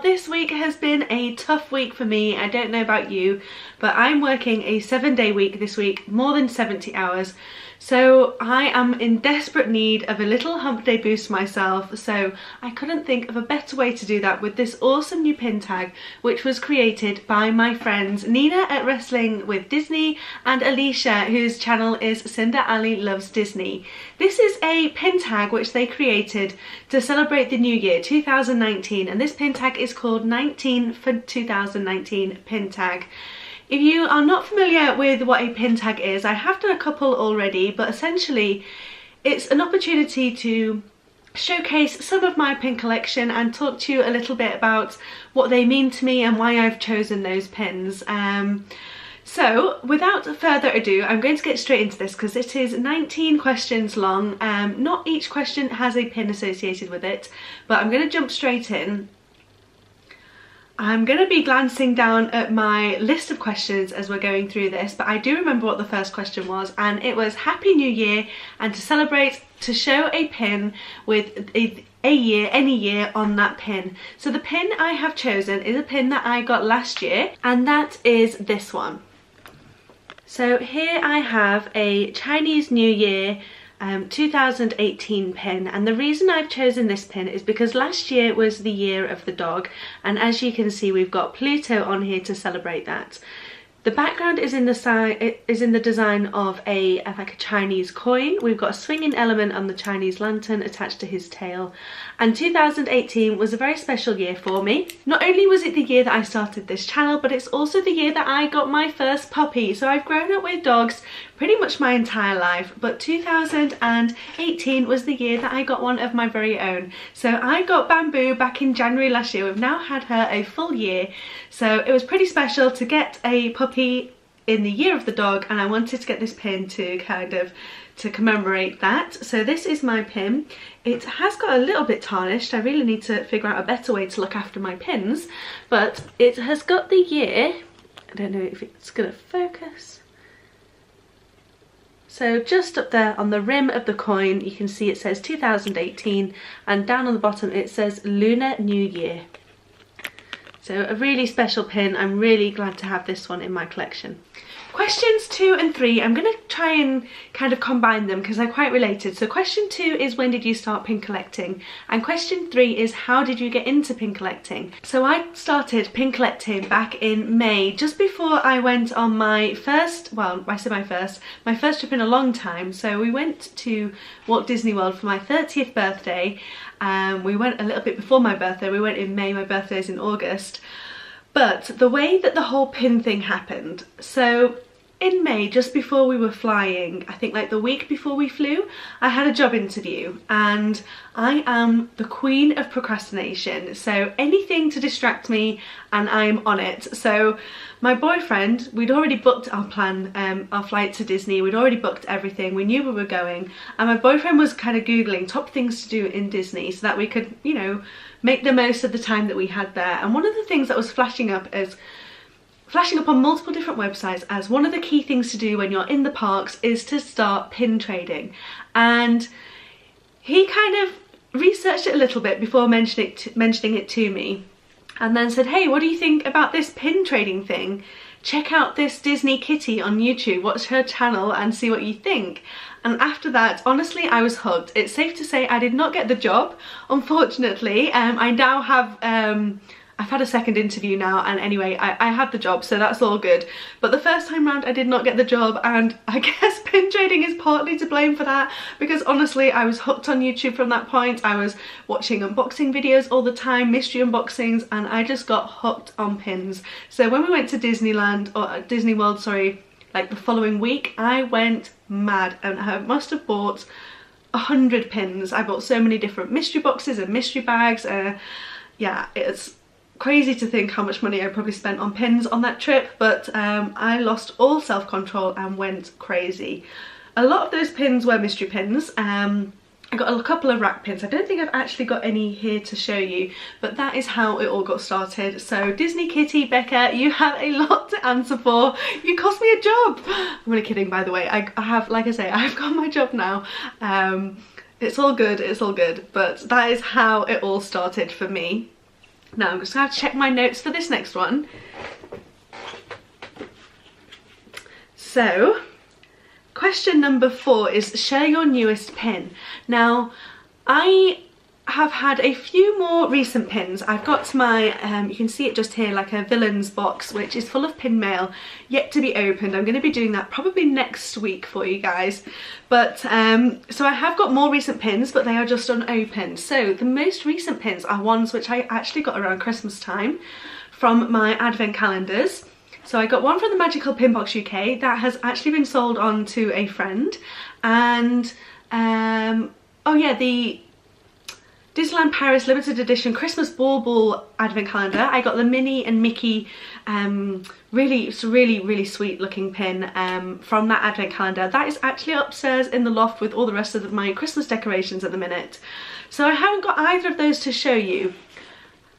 this week has been a tough week for me. I don't know about you, but I'm working a 7-day week this week, more than 70 hours. So I am in desperate need of a little hump day boost myself, so I couldn't think of a better way to do that with this awesome new pin tag, which was created by my friends Nina at Wrestling with Disney and Alicia, whose channel is Cinder Ali Loves Disney. This is a pin tag which they created to celebrate the new year 2019, and this pin tag is called 19 for 2019 pin tag. If you are not familiar with what a pin tag is, I have done a couple already, but essentially it's an opportunity to showcase some of my pin collection and talk to you a little bit about what they mean to me and why I've chosen those pins. So without further ado, I'm going to get straight into this because it is 19 questions long. Not each question has a pin associated with it, but I'm going to jump straight in. I'm going to be glancing down at my list of questions as we're going through this, but I do remember what the first question was, and it was Happy New Year, and to celebrate, to show a pin with a year, any year on that pin. So the pin I have chosen is a pin that I got last year, and that is this one. So here I have a Chinese New Year 2018 pin, and the reason I've chosen this pin is because last year was the year of the dog, and as you can see we've got Pluto on here to celebrate that. The background is in the design of like a Chinese coin. We've got a swinging element on the Chinese lantern attached to his tail. And 2018 was a very special year for me. Not only was it the year that I started this channel, but it's also the year that I got my first puppy. So I've grown up with dogs pretty much my entire life, but 2018 was the year that I got one of my very own. So I got Bamboo back in January last year. We've now had her a full year, so it was pretty special to get a puppy in the year of the dog, and I wanted to get this pin to kind of to commemorate that. So this is my pin. It has got a little bit tarnished. I really need to figure out a better way to look after my pins, but it has got the year. I don't know if it's gonna focus. So just up there on the rim of the coin, you can see it says 2018, and down on the bottom it says Lunar New Year. So a really special pin. I'm really glad to have this one in my collection. Questions 2 and 3, I'm going to try and kind of combine them because they're quite related. So question 2 is when did you start pin collecting? And question 3 is how did you get into pin collecting? So I started pin collecting back in May, just before I went on my first, well, I say my first trip in a long time. So we went to Walt Disney World for my 30th birthday. We went a little bit before my birthday. We went in May, my birthday's in August. But the way that the whole pin thing happened, so in May, just before we were flying, I think like the week before we flew, I had a job interview, and I am the queen of procrastination. So anything to distract me and I'm on it. So my boyfriend, we'd already booked our our flight to Disney, we'd already booked everything, we knew we were going, and my boyfriend was kind of Googling top things to do in Disney so that we could, you know, make the most of the time that we had there. And one of the things that was flashing up on multiple different websites as one of the key things to do when you're in the parks is to start pin trading. And he kind of researched it a little bit before mentioning it to me, and then said, hey, what do you think about this pin trading thing? Check out this Disney kitty on YouTube, watch her channel and see what you think. And after that, honestly, I was hooked. It's safe to say I did not get the job, unfortunately. I now have, I've had a second interview now, and anyway, I had the job, so that's all good. But the first time round I did not get the job, and I guess pin trading is partly to blame for that, because honestly I was hooked on YouTube from that point. I was watching unboxing videos all the time, mystery unboxings, and I just got hooked on pins. So when we went to Disneyland, or Disney World, sorry, like the following week, I went mad, and I must have bought 100 pins. I bought so many different mystery boxes and mystery bags. Yeah, it's crazy to think how much money I probably spent on pins on that trip, but I lost all self-control and went crazy. A lot of those pins were mystery pins. I got a couple of rack pins. I don't think I've actually got any here to show you, but that is how it all got started. So Disney Kitty, Becca, you have a lot to answer for. You cost me a job. I'm only kidding, by the way. I have, like I say, I've got my job now. It's all good, but that is how it all started for me. Now I'm just going to have to check my notes for this next one. So, question number 4 is share your newest pin. Now, I have had a few more recent pins. I've got my, you can see it just here, like a villains box, which is full of pin mail yet to be opened. I'm going to be doing that probably next week for you guys. But, so I have got more recent pins, but they are just unopened. So the most recent pins are ones which I actually got around Christmas time from my advent calendars. So I got one from the Magical Pinbox UK that has actually been sold on to a friend. And, oh yeah, the Disneyland Paris limited edition Christmas Bauble advent calendar. I got the Minnie and Mickey really sweet looking pin from that advent calendar. That is actually upstairs in the loft with all the rest of my Christmas decorations at the minute. So I haven't got either of those to show you.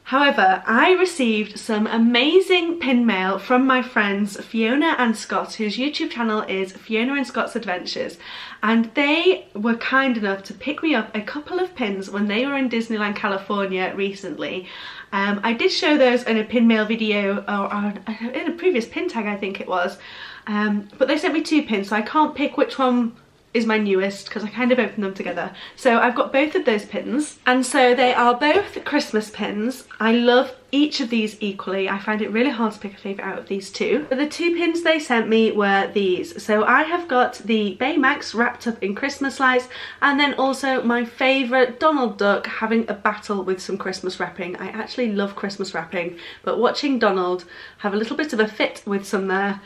However, I received some amazing pin mail from my friends Fiona and Scott, whose YouTube channel is Fiona and Scott's Adventures, and they were kind enough to pick me up a couple of pins when they were in Disneyland California recently. I did show those in a pin mail video, or in a previous pin tag I think it was, but they sent me 2 pins, so I can't pick which one is my newest because I kind of opened them together. So I've got both of those pins, and so they are both Christmas pins. I love each of these equally. I find it really hard to pick a favourite out of these 2. But the 2 pins they sent me were these. So I have got the Baymax wrapped up in Christmas lights, and then also my favourite Donald Duck having a battle with some Christmas wrapping. I actually love Christmas wrapping, but watching Donald have a little bit of a fit with some there,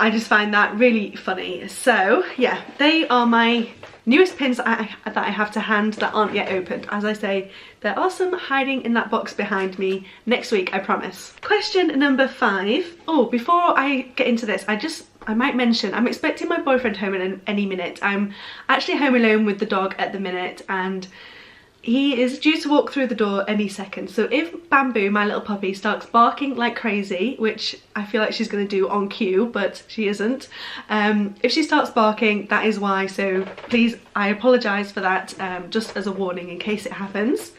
I just find that really funny. So yeah, they are my newest pins that I have to hand that aren't yet opened. As I say, there are some hiding in that box behind me. Next week, I promise. Question number 5. Oh, before I get into this, I might mention I'm expecting my boyfriend home in any minute. I'm actually home alone with the dog at the minute, and he is due to walk through the door any second. So if Bamboo, my little puppy, starts barking like crazy, which I feel like she's going to do on cue, but she isn't, if she starts barking, that is why. So please, I apologise for that, just as a warning in case it happens.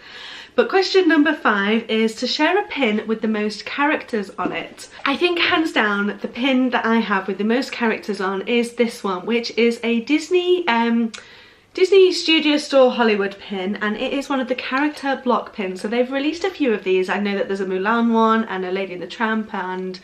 But question number 5 is to share a pin with the most characters on it. I think hands down the pin that I have with the most characters on is this one, which is a Disney Studio Store Hollywood pin, and it is one of the character block pins. So they've released a few of these. I know that there's a Mulan one and a Lady and the Tramp, and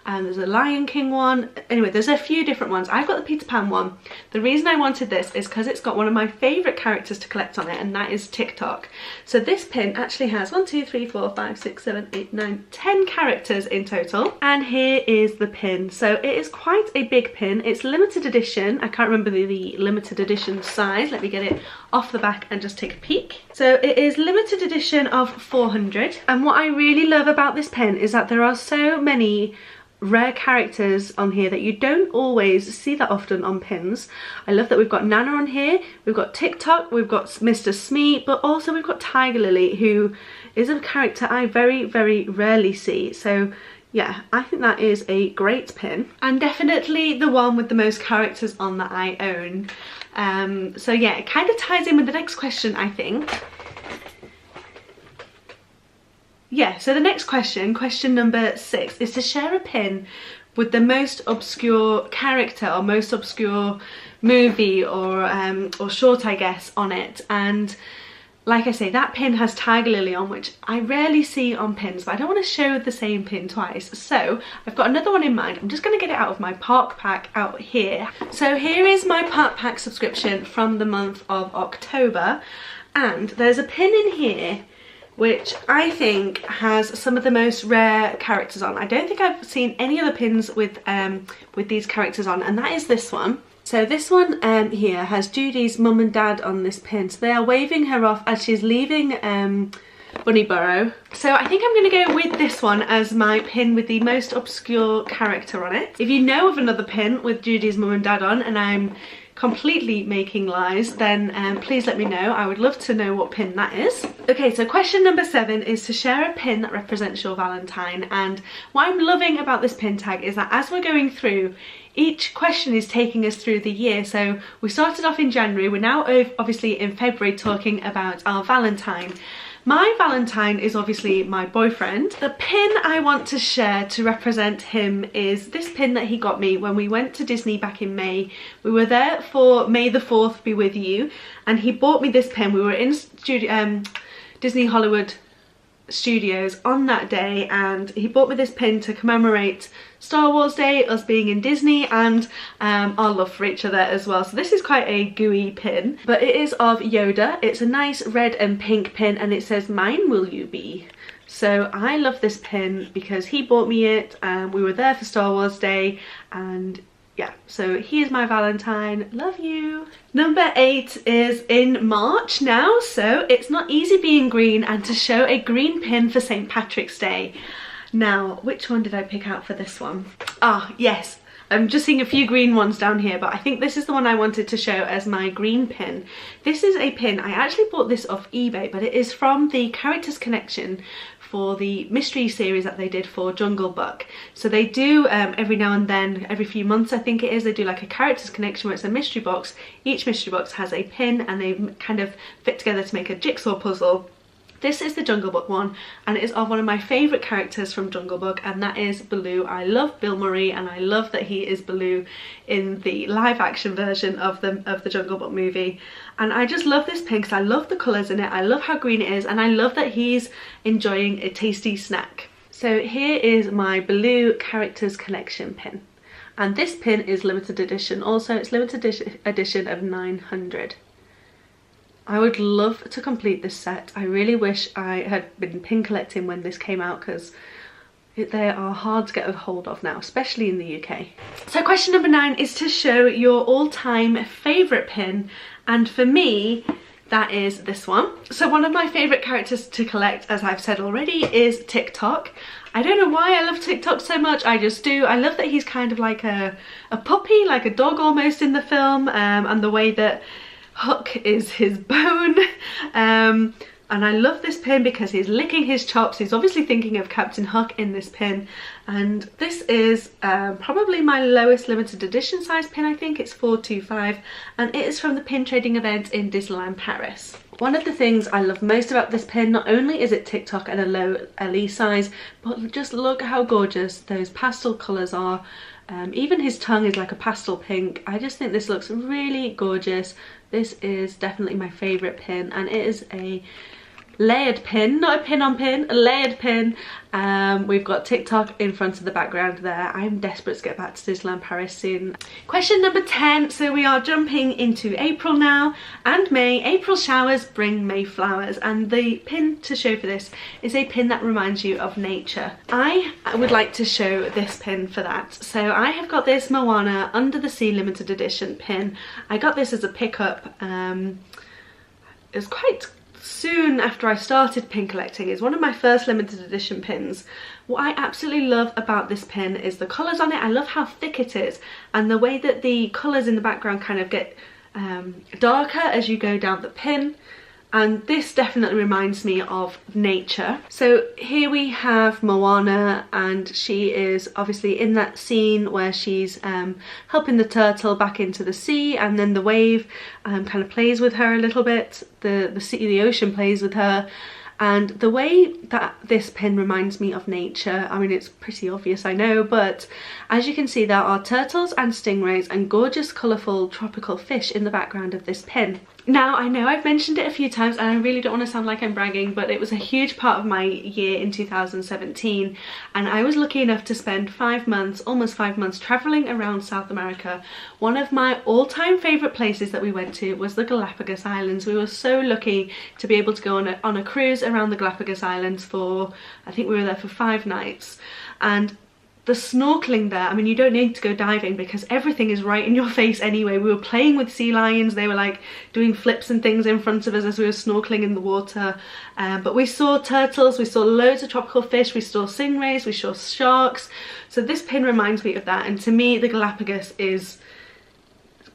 there's a Lion King one. Anyway, there's a few different ones. I've got the Peter Pan one. The reason I wanted this is because it's got one of my favourite characters to collect on it, and that is TikTok. So this pin actually has 1, 2, 3, 4, 5, 6, 7, 8, 9, 10 characters in total. And here is the pin. So it is quite a big pin. It's limited edition. I can't remember the limited edition size. Let me get it off the back and just take a peek. So it is limited edition of 400. And what I really love about this pin is that there are so many rare characters on here that you don't always see that often on pins. I love that we've got Nana on here, we've got TikTok, we've got Mr. Smee, but also we've got Tiger Lily, who is a character I very rarely see. So yeah, I think that is a great pin, and definitely the one with the most characters on that I own. So yeah, it kind of ties in with the next question, I think. Yeah, so the next question, question number 6, is to share a pin with the most obscure character or most obscure movie or short, I guess, on it. And like I say, that pin has Tiger Lily on, which I rarely see on pins, but I don't want to show the same pin twice. So I've got another one in mind. I'm just going to get it out of my Park Pack out here. So here is my Park Pack subscription from the month of October, and there's a pin in here which I think has some of the most rare characters on. I don't think I've seen any other pins with these characters on, and that is this one. So this one here has Judy's mum and dad on this pin. So they are waving her off as she's leaving Bunnyburrow. So I think I'm going to go with this one as my pin with the most obscure character on it. If you know of another pin with Judy's mum and dad on and I'm completely making lies, then please let me know. I would love to know what pin that is. Okay, so question number 7 is to share a pin that represents your Valentine. And what I'm loving about this pin tag is that as we're going through, each question is taking us through the year. So we started off in January, we're now obviously in February talking about our Valentine. My Valentine is obviously my boyfriend. The pin I want to share to represent him is this pin that he got me when we went to Disney back in May. We were there for May the 4th be with you, and he bought me this pin. We were in Disney Hollywood Studios on that day, and he bought me this pin to commemorate Star Wars Day, us being in Disney, and our love for each other as well. So this is quite a gooey pin, but it is of Yoda. It's a nice red and pink pin, and it says, "Mine will you be?" So I love this pin because he bought me it, and we were there for Star Wars Day, and yeah, so he is my Valentine. Love you. Number 8 is in March now, so it's not easy being green and to show a green pin for St. Patrick's Day. Now, which one did I pick out for this one? Ah, yes. I'm just seeing a few green ones down here, but I think this is the one I wanted to show as my green pin. This is a pin, I actually bought this off eBay, but it is from the Characters Connection for the mystery series that they did for Jungle Book. So they do every now and then, every few months I think it is, they do like a Characters Connection where it's a mystery box. Each mystery box has a pin and they kind of fit together to make a jigsaw puzzle. This is the Jungle Book one, and it is of one of my favourite characters from Jungle Book, and that is Baloo. I love Bill Murray, and I love that he is Baloo in the live action version of the Jungle Book movie. And I just love this pin because I love the colours in it, I love how green it is, and I love that he's enjoying a tasty snack. So here is my Baloo Characters Collection pin. And this pin is limited edition also. It's limited edition of 900. I would love to complete this set. I really wish I had been pin collecting when this came out because they are hard to get a hold of now, especially in the UK. So question number 9 is to show your all-time favourite pin, and for me that is this one. So one of my favourite characters to collect, as I've said already, is TikTok. I don't know why I love TikTok so much, I just do. I love that he's kind of like a puppy, like a dog almost in the film, and the way that Hook is his bone, and I love this pin because he's licking his chops. He's obviously thinking of Captain Hook in this pin, and this is probably my lowest limited edition size pin. I think it's 425, and it is from the pin trading event in Disneyland Paris. One of the things I love most about this pin, not only is it TikTok and a low LE size, but just look how gorgeous those pastel colours are. Even his tongue is like a pastel pink. I just think this looks really gorgeous. This is definitely my favourite pin, and it is a layered pin, not a pin on pin, a layered pin. We've got TikTok in front of the background there. I'm desperate to get back to Disneyland Paris soon. Question number 10, so we are jumping into April now, and May. April showers bring May flowers, and the pin to show for this is a pin that reminds you of nature. I would like to show this pin for that. So I have got this Moana Under the Sea limited edition pin. I got this as a pickup. It was quite soon after I started pin collecting. It's one of my first limited edition pins. What I absolutely love about this pin is the colours on it. I love how thick it is, and the way that the colours in the background kind of get darker as you go down the pin. And this definitely reminds me of nature. So here we have Moana, and she is obviously in that scene where she's helping the turtle back into the sea, and then the wave kind of plays with her a little bit. The ocean plays with her. And the way that this pin reminds me of nature, I mean, it's pretty obvious, I know, but as you can see, there are turtles and stingrays and gorgeous colourful tropical fish in the background of this pin. Now, I know I've mentioned it a few times, and I really don't want to sound like I'm bragging, but it was a huge part of my year in 2017, and I was lucky enough to spend 5 months, almost 5 months, travelling around South America. One of my all-time favourite places that we went to was the Galapagos Islands. We were so lucky to be able to go on a cruise around the Galapagos Islands for, I think we were there for 5 nights, and the snorkeling there, I mean, you don't need to go diving because everything is right in your face anyway. We were playing with sea lions. They were like doing flips and things in front of us as we were snorkeling in the water. But we saw turtles, we saw loads of tropical fish, we saw stingrays, we saw sharks. So this pin reminds me of that. And to me, the Galapagos is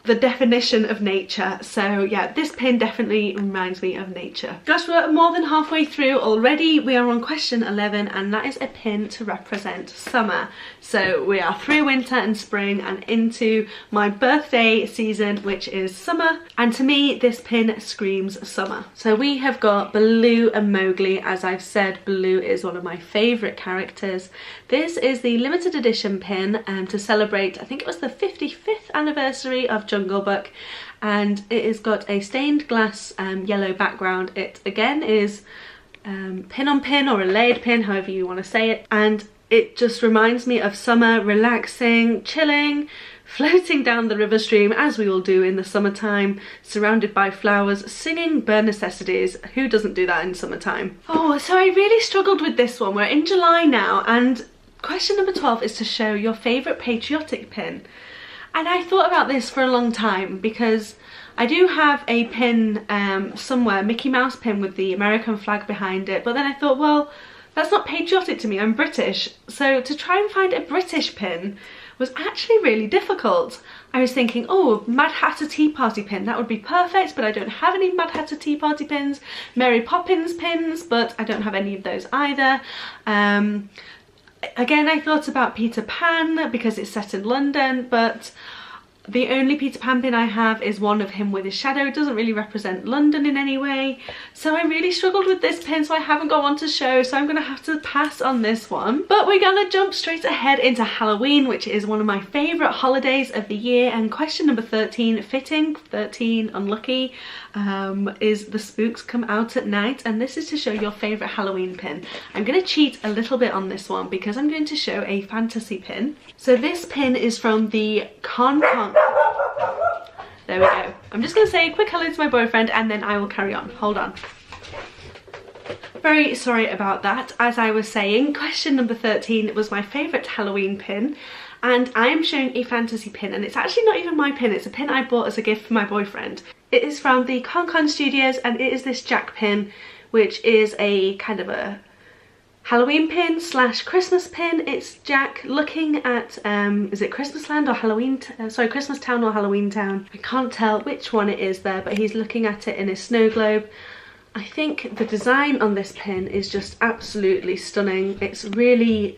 the definition of nature. So yeah, this pin definitely reminds me of nature. Gosh, we're more than halfway through already. We are on question 11, and that is a pin to represent summer. So we are through winter and spring and into my birthday season, which is summer, and to me this pin screams summer. So we have got Baloo and Mowgli. As I've said, Baloo is one of my favourite characters. This is the limited edition pin to celebrate, I think it was the 55th anniversary of Jungle Book, and it has got a stained glass yellow background. It again is pin on pin or a layered pin, however you want to say it, and it just reminds me of summer, relaxing, chilling, floating down the river stream as we all do in the summertime, surrounded by flowers, singing bare necessities. Who doesn't do that in summertime? Oh, so I really struggled with this one. We're in July now, and question number 12 is to show your favourite patriotic pin. And I thought about this for a long time because I do have a pin somewhere, Mickey Mouse pin with the American flag behind it, but then I thought, well, that's not patriotic to me, I'm British. So to try and find a British pin was actually really difficult. I was thinking, oh, Mad Hatter Tea Party pin, that would be perfect, but I don't have any Mad Hatter Tea Party pins. Mary Poppins pins, but I don't have any of those either. Again, I thought about Peter Pan because it's set in London, but the only Peter Pan pin I have is one of him with his shadow. It doesn't really represent London in any way. So I really struggled with this pin, so I haven't got one to show, so I'm going to have to pass on this one. But we're going to jump straight ahead into Halloween, which is one of my favourite holidays of the year. And question number 13, fitting, 13, unlucky, is the spooks come out at night. And this is to show your favourite Halloween pin. I'm going to cheat a little bit on this one because I'm going to show a fantasy pin. So this pin is from the Con. There we go. I'm just going to say a quick hello to my boyfriend and then I will carry on. Hold on. Very sorry about that. As I was saying, question number 13 was my favourite Halloween pin, and I am showing a fantasy pin, and it's actually not even my pin, it's a pin I bought as a gift for my boyfriend. It is from the Con Studios, and it is this Jack pin, which is a kind of a Halloween pin slash Christmas pin. It's Jack looking at, is it Christmasland or Halloween, sorry, Christmas Town or Halloween Town? I can't tell which one it is there, but he's looking at it in his snow globe. I think the design on this pin is just absolutely stunning. It's really,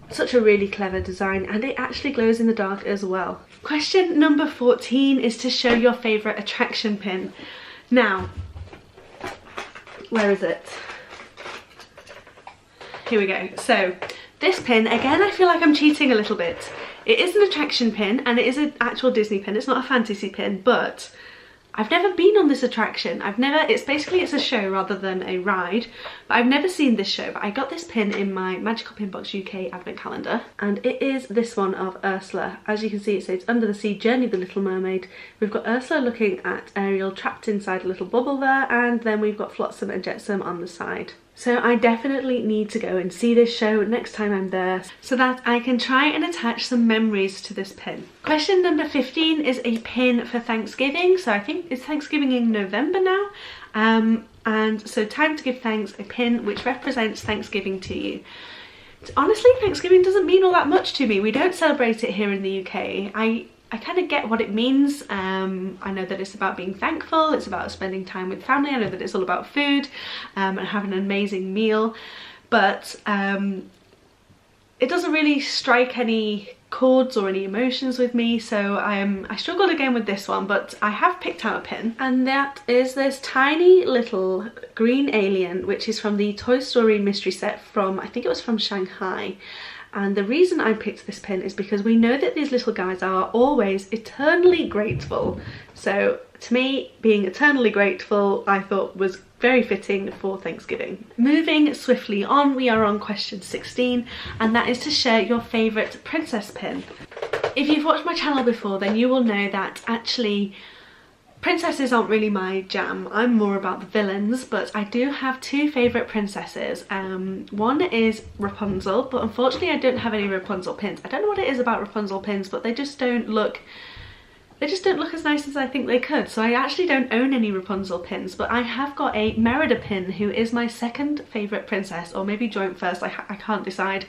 such a really clever design, and it actually glows in the dark as well. Question number 14 is to show your favourite attraction pin. Now, where is it? Here we go. So this pin, again, I feel like I'm cheating a little bit. It is an attraction pin and it is an actual Disney pin. It's not a fantasy pin, but I've never been on this attraction. It's a show rather than a ride, but I've never seen this show. But I got this pin in my Magical Pin Box UK advent calendar, and it is this one of Ursula. As you can see, it says Under the Sea, Journey of the Little Mermaid. We've got Ursula looking at Ariel trapped inside a little bubble there, and then we've got Flotsam and Jetsam on the side. So I definitely need to go and see this show next time I'm there so that I can try and attach some memories to this pin. Question number 15 is a pin for Thanksgiving. So I think it's Thanksgiving in November now. And so time to give thanks, a pin which represents Thanksgiving to you. Honestly, Thanksgiving doesn't mean all that much to me. We don't celebrate it here in the UK. I kind of get what it means. I know that it's about being thankful, it's about spending time with family, I know that it's all about food and having an amazing meal, but it doesn't really strike any chords or any emotions with me, so I struggled again with this one, but I have picked out a pin, and that is this tiny little green alien, which is from the Toy Story mystery set from, I think it was from Shanghai. And the reason I picked this pin is because we know that these little guys are always eternally grateful. So to me, being eternally grateful, I thought was very fitting for Thanksgiving. Moving swiftly on, we are on question 16, and that is to share your favourite princess pin. If you've watched my channel before, then you will know that actually princesses aren't really my jam. I'm more about the villains, but I do have two favourite princesses. One is Rapunzel, but unfortunately I don't have any Rapunzel pins. I don't know what it is about Rapunzel pins, but they just don't look they just don't look as nice as I think they could. So I actually don't own any Rapunzel pins, but I have got a Merida pin, who is my second favourite princess, or maybe joint first, I can't decide.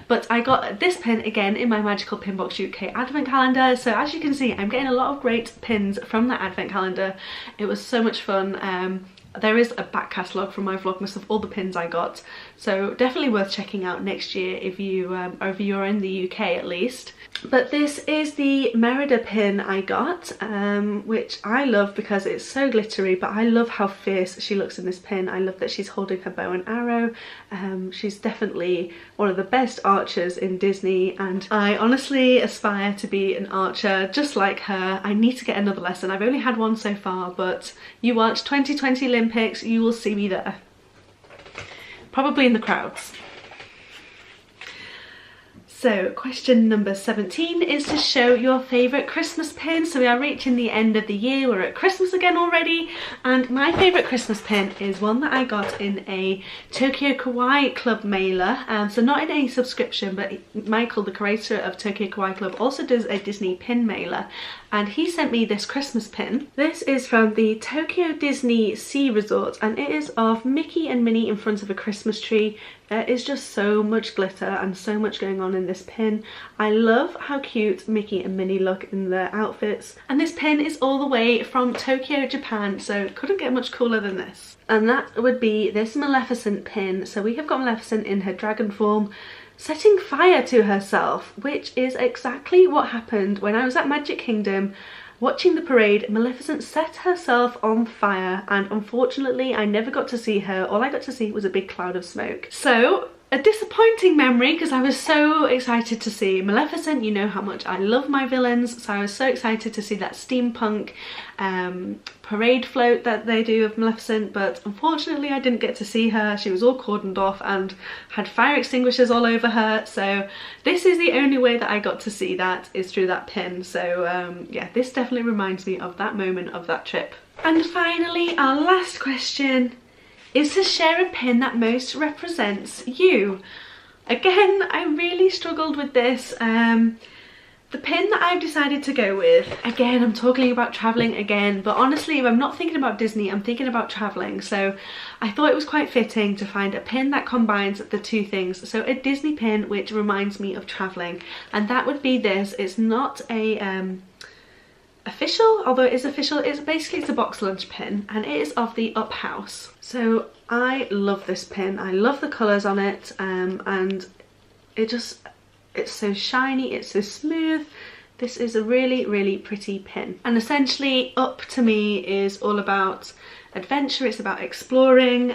But I got this pin again in my Magical Pin Box UK advent calendar. So as you can see, I'm getting a lot of great pins from that advent calendar. It was so much fun. There is a back catalogue from my Vlogmas of all the pins I got, so definitely worth checking out next year if you're in the UK at least. But this is the Merida pin I got, which I love because it's so glittery, but I love how fierce she looks in this pin. I love that she's holding her bow and arrow. She's definitely one of the best archers in Disney, and I honestly aspire to be an archer just like her. I need to get another lesson. I've only had one so far, but you watch 2020 Olympics, you will see me there. Probably in the crowds. So question number 17 is to show your favourite Christmas pin. So we are reaching the end of the year, we're at Christmas again already, and my favourite Christmas pin is one that I got in a Tokyo Kawaii Club mailer. So not in a subscription, but Michael, the creator of Tokyo Kawaii Club, also does a Disney pin mailer, and he sent me this Christmas pin. This is from the Tokyo Disney Sea Resort, and it is of Mickey and Minnie in front of a Christmas tree. There is just so much glitter and so much going on in this pin. I love how cute Mickey and Minnie look in their outfits. And this pin is all the way from Tokyo, Japan, so it couldn't get much cooler than this. And that would be this Maleficent pin. So we have got Maleficent in her dragon form, setting fire to herself, which is exactly what happened when I was at Magic Kingdom. Watching the parade, Maleficent set herself on fire, and unfortunately I never got to see her. All I got to see was a big cloud of smoke. So a disappointing memory, because I was so excited to see Maleficent. You know how much I love my villains, so I was so excited to see that steampunk parade float that they do of Maleficent, but unfortunately I didn't get to see her. She was all cordoned off and had fire extinguishers all over her, so this is the only way that I got to see that, is through that pin. So yeah, this definitely reminds me of that moment of that trip. And finally, our last question is to share a pin that most represents you. Again, I really struggled with this. The pin that I've decided to go with, again, I'm talking about travelling again, but honestly, if I'm not thinking about Disney, I'm thinking about travelling. So I thought it was quite fitting to find a pin that combines the two things. So a Disney pin which reminds me of travelling, and that would be this. It's not a official, although it is official. It's a box lunch pin, and it is of the Up House. So I love this pin. I love the colours on it, and it's so shiny, it's so smooth. This is a really, really pretty pin. And essentially, Up to me is all about adventure, it's about exploring.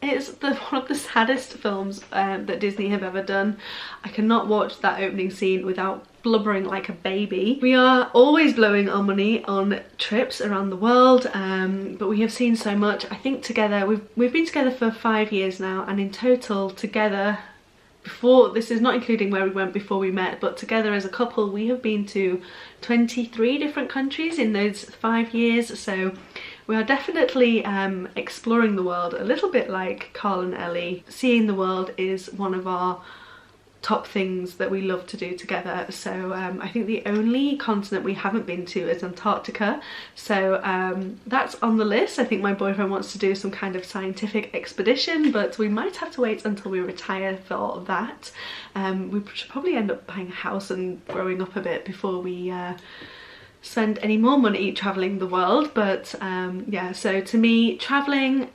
It's one of the saddest films that Disney have ever done. I cannot watch that opening scene without blubbering like a baby. We are always blowing our money on trips around the world, but we have seen so much. I think together, we've been together for 5 years now, and in total together, before, this is not including where we went before we met, but together as a couple we have been to 23 different countries in those 5 years. So we are definitely exploring the world a little bit like Carl and Ellie. Seeing the world is one of our top things that we love to do together. So I think the only continent we haven't been to is Antarctica, so that's on the list. I think my boyfriend wants to do some kind of scientific expedition, but we might have to wait until we retire for that. We should probably end up buying a house and growing up a bit before we spend any more money travelling the world. But yeah, so to me, travelling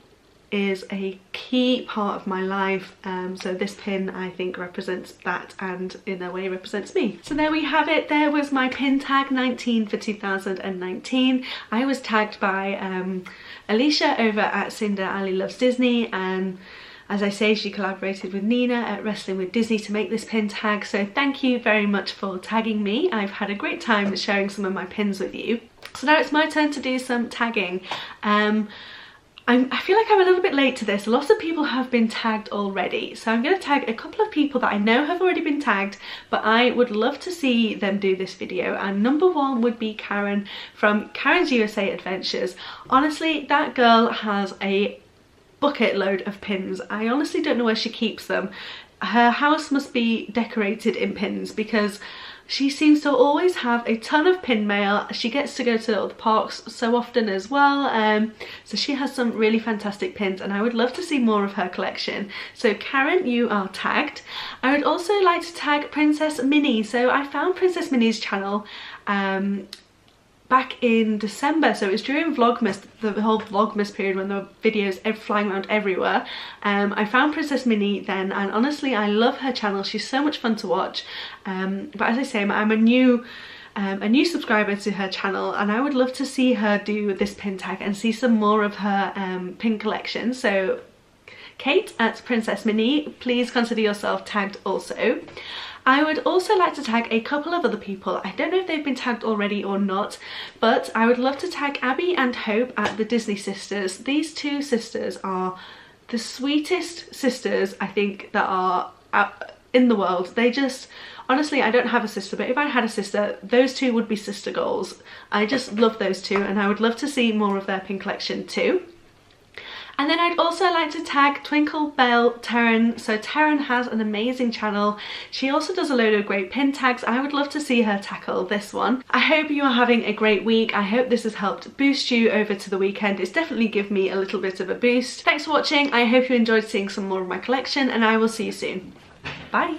is a key part of my life, so this pin I think represents that, and in a way represents me. So there we have it. There was my pin tag 19 for 2019. I was tagged by Alicia over at Cinder Ali Loves Disney, and as I say, she collaborated with Nina at Wrestling with Disney to make this pin tag, so thank you very much for tagging me. I've had a great time sharing some of my pins with you. So now it's my turn to do some tagging. I feel like I'm a little bit late to this. Lots of people have been tagged already, so I'm going to tag a couple of people that I know have already been tagged, but I would love to see them do this video. And number one would be Karen from Karen's USA Adventures. Honestly, that girl has a bucket load of pins. I honestly don't know where she keeps them. her house must be decorated in pins because she seems to always have a ton of pin mail. She gets to go to the parks so often as well, so she has some really fantastic pins and I would love to see more of her collection. So Karen, you are tagged. I would also like to tag Princess Minnie. So I found Princess Minnie's channel back in December, so it was during Vlogmas, the whole Vlogmas period when there were videos flying around everywhere. I found Princess Minnie then, and honestly I love her channel. She's so much fun to watch, but as I say, I'm a new subscriber to her channel and I would love to see her do this pin tag and see some more of her pin collection. So Kate at Princess Minnie, please consider yourself tagged also. I would also like to tag a couple of other people. I don't know if they've been tagged already or not, but I would love to tag Abby and Hope at the Disney Sisters. These two sisters are the sweetest sisters I think that are in the world. They just, honestly, I don't have a sister, but if I had a sister, those two would be sister goals. I just love those two and I would love to see more of their pin collection too. And then I'd also like to tag Twinkle Bell Taryn. So Taryn has an amazing channel. She also does a load of great pin tags. I would love to see her tackle this one. I hope you are having a great week. I hope this has helped boost you over to the weekend. It's definitely given me a little bit of a boost. Thanks for watching. I hope you enjoyed seeing some more of my collection and I will see you soon. Bye.